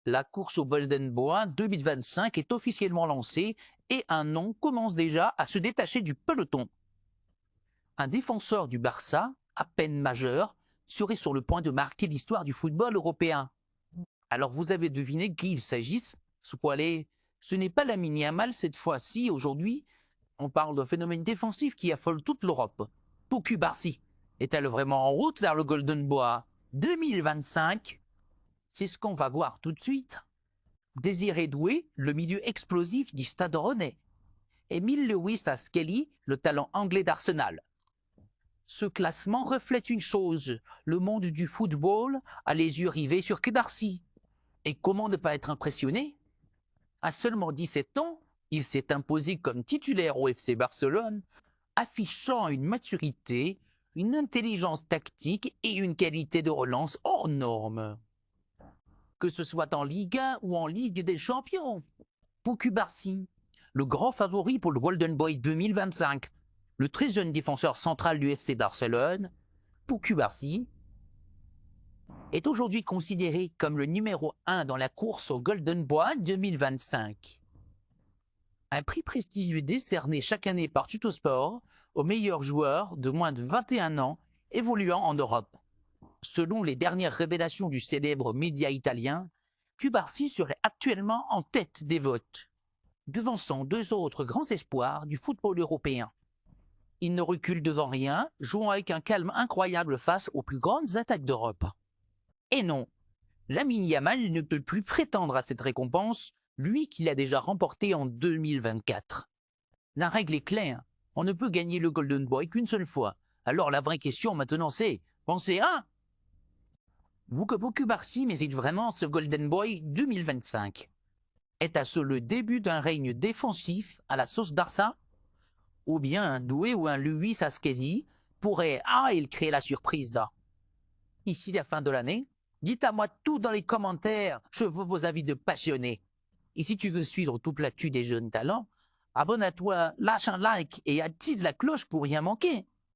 La course au Golden Boy 2025 est officiellement lancée et un nom commence déjà à se détacher du peloton. Un défenseur du Barça, à peine majeur, serait sur le point de marquer l'histoire du football européen. Alors vous avez deviné qui il s'agisse. Ce n'est pas Lamine Yamal cette fois-ci. Aujourd'hui, on parle d'un phénomène défensif qui affole toute l'Europe. Poukou Barsi est-elle vraiment en route vers le Golden Boy 2025? C'est ce qu'on va voir tout de suite. Désiré Doué, le milieu explosif du Stade Rennais. Émile Lewis à Skelly, le talent anglais d'Arsenal. Ce classement reflète une chose, le monde du football a les yeux rivés sur Kubarsi. Et comment ne pas être impressionné? À seulement 17 ans, il s'est imposé comme titulaire au FC Barcelone, affichant une maturité, une intelligence tactique et une qualité de relance hors norme. Que ce soit en Ligue 1 ou en Ligue des Champions. Poukou Barsi, le grand favori pour le Golden Boy 2025, le très jeune défenseur central du FC Barcelone, Poukou Barsi, est aujourd'hui considéré comme le numéro 1 dans la course au Golden Boy 2025. Un prix prestigieux décerné chaque année par Tuttosport aux meilleurs joueurs de moins de 21 ans évoluant en Europe. Selon les dernières révélations du célèbre média italien, Cubarsi serait actuellement en tête des votes, devançant deux autres grands espoirs du football européen. Il ne recule devant rien, jouant avec un calme incroyable face aux plus grandes attaques d'Europe. Et non, Lamine Yamal ne peut plus prétendre à cette récompense, lui qui l'a déjà remportée en 2024. La règle est claire, on ne peut gagner le Golden Boy qu'une seule fois. Alors la vraie question maintenant c'est, pensez à vous que Poukou Barsi mérite vraiment ce Golden Boy 2025. Est-ce le début d'un règne défensif à la sauce Barça? Ou bien un Doué ou un Luis Askelly pourrait, il créer la surprise là. Ici la fin de l'année, dites à moi tout dans les commentaires, je veux vos avis de passionnés. Et si tu veux suivre toute l'actu des jeunes talents, abonne-toi, lâche un like et active la cloche pour rien manquer.